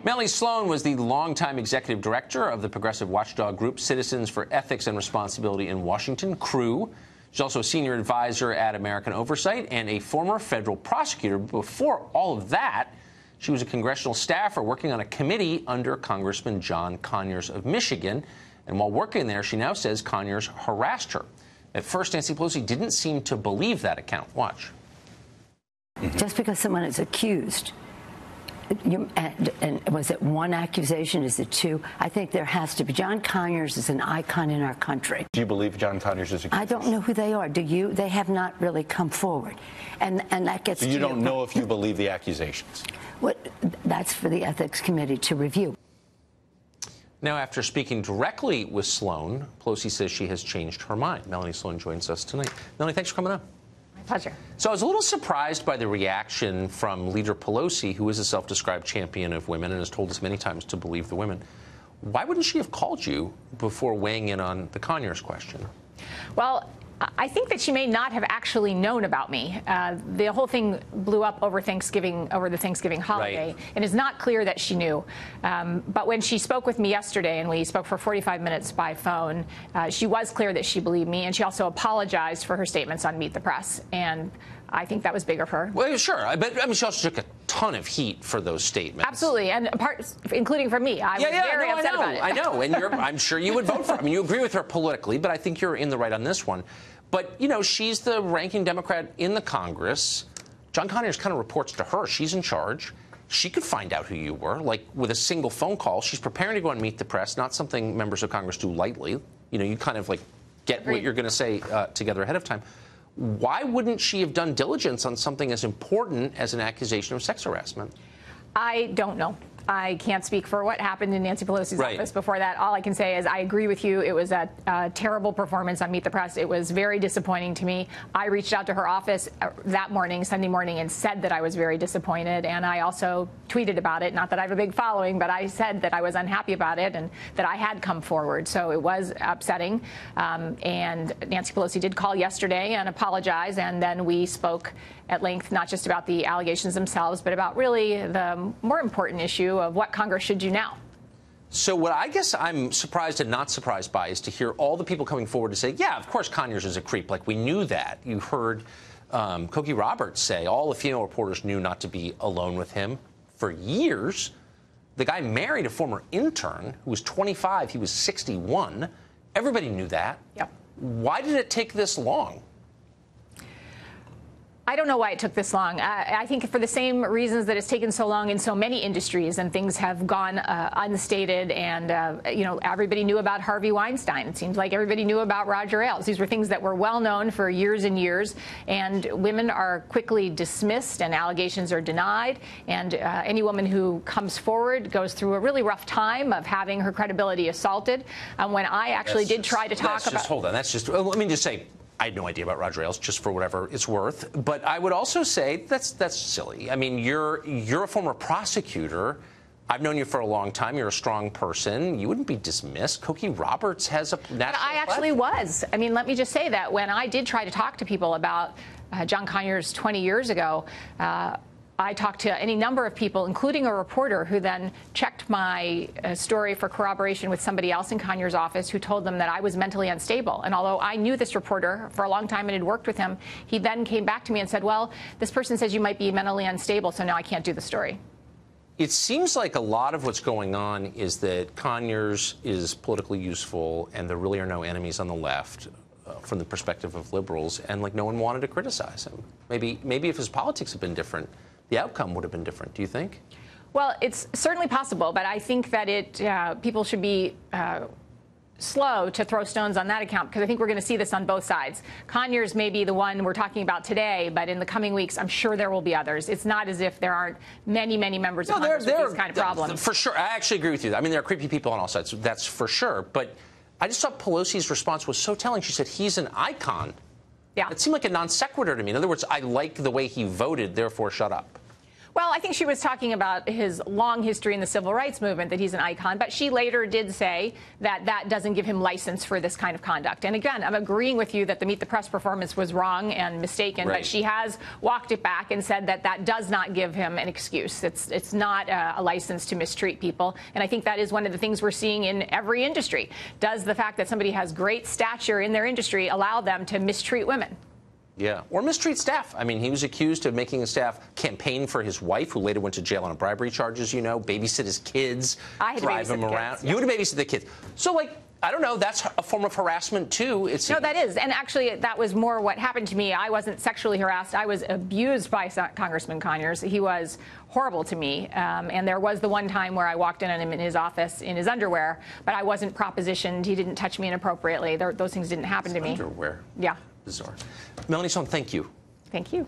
Melanie Sloan was the longtime executive director of the progressive watchdog group Citizens for Ethics and Responsibility in Washington, CREW. She's also a senior advisor at American Oversight and a former federal prosecutor. Before all of that, she was a congressional staffer working on a committee under Congressman John Conyers of Michigan. And while working there, she now says Conyers harassed her. At first, Nancy Pelosi didn't seem to believe that account. Watch. Just because someone is accused, and was it one accusation? Is it two? I think there has to be. John Conyers is an icon in our country. Do you believe John Conyers is accused? I don't know who they are. Do you? They have not really come forward. And that gets so you don't know if you believe the accusations? That's for the Ethics Committee to review. Now, after speaking directly with Sloan, Pelosi says she has changed her mind. Melanie Sloan joins us tonight. Melanie, thanks for coming on. Pleasure. So I was a little surprised by the reaction from Leader Pelosi, who is a self-described champion of women and has told us many times to believe the women. Why wouldn't she have called you before weighing in on the Conyers question? Well, I think that she may not have actually known about me. The whole thing blew up over Thanksgiving, over the Thanksgiving holiday, right. And it's not clear that she knew. But when she spoke with me yesterday, and we spoke for 45 minutes by phone, she was clear that she believed me, and she also apologized for her statements on Meet the Press. And I think that was big of her. Well, sure. But I mean, she also took a ton of heat for those statements. Absolutely, and including from me. I was very upset about it. I know, and I'm sure you would vote for her. I mean, you agree with her politically, but I think you're in the right on this one. But, you know, she's the ranking Democrat in the Congress. John Conyers kind of reports to her. She's in charge. She could find out who you were, like with a single phone call. She's preparing to go and meet the press, not something members of Congress do lightly. You know, you kind of like get what you're going to say together ahead of time. Why wouldn't she have done diligence on something as important as an accusation of sex harassment? I don't know. I can't speak for what happened in Nancy Pelosi's office before that. All I can say is I agree with you. It was a terrible performance on Meet the Press. It was very disappointing to me. I reached out to her office that morning, Sunday morning, and said that I was very disappointed. And I also tweeted about it. Not that I have a big following, but I said that I was unhappy about it and that I had come forward. So it was upsetting. And Nancy Pelosi did call yesterday and apologize. And then we spoke at length, not just about the allegations themselves, but about really the more important issue of what Congress should do now. So what I guess I'm surprised and not surprised by is to hear all the people coming forward to say, yeah, of course Conyers is a creep. Like, we knew that. You heard Cokie Roberts say all the female reporters knew not to be alone with him for years. The guy married a former intern who was 25. He was 61. Everybody knew that. Yep. Why did it take this long? I don't know why it took this long. I think for the same reasons that it's taken so long in so many industries and things have gone unstated. And, you know, everybody knew about Harvey Weinstein. It seems like everybody knew about Roger Ailes. These were things that were well known for years and years. And women are quickly dismissed and allegations are denied. And any woman who comes forward goes through a really rough time of having her credibility assaulted. When I actually did try to talk about. Hold on. That's just, let me just say, I had no idea about Roger Ailes, just for whatever it's worth. But I would also say that's silly. I mean, you're a former prosecutor. I've known you for a long time. You're a strong person. You wouldn't be dismissed. Cokie Roberts has a national But I actually was. I mean, let me just say that when I did try to talk to people about John Conyers 20 years ago, I talked to any number of people, including a reporter who then checked my story for corroboration with somebody else in Conyers' office who told them that I was mentally unstable. And although I knew this reporter for a long time and had worked with him, he then came back to me and said, well, this person says you might be mentally unstable, so now I can't do the story. It seems like a lot of what's going on is that Conyers is politically useful and there really are no enemies on the left from the perspective of liberals, and like no one wanted to criticize him. Maybe if his politics had been different, the outcome would have been different. Do you think? Well, it's certainly possible, but I think that people should be slow to throw stones on that account, because I think we're going to see this on both sides. Conyers may be the one we're talking about today, but in the coming weeks, I'm sure there will be others. It's not as if there aren't many members of Congress with these kind of problems. For sure. I actually agree with you. I mean, there are creepy people on all sides. That's for sure. But I just thought Pelosi's response was so telling. She said, he's an icon. Yeah. It seemed like a non sequitur to me. In other words, I like the way he voted, therefore shut up. Well, I think she was talking about his long history in the civil rights movement, that he's an icon. But she later did say that that doesn't give him license for this kind of conduct. And again, I'm agreeing with you that the Meet the Press performance was wrong and mistaken. Right. But she has walked it back and said that that does not give him an excuse. It's not a license to mistreat people. And I think that is one of the things we're seeing in every industry. Does the fact that somebody has great stature in their industry allow them to mistreat women? Yeah, or mistreat staff. I mean, he was accused of making a staff campaign for his wife, who later went to jail on bribery charges, you know, babysit his kids, drive him around. Kids, yeah. You would babysit the kids. So, like, I don't know, that's a form of harassment, too. No, that is. And actually, that was more what happened to me. I wasn't sexually harassed. I was abused by Congressman Conyers. He was horrible to me. And there was the one time where I walked in on him in his office in his underwear, but I wasn't propositioned. He didn't touch me inappropriately. Those things didn't happen to me. Underwear. Yeah. Bizarre. Melanie Sloan, thank you. Thank you.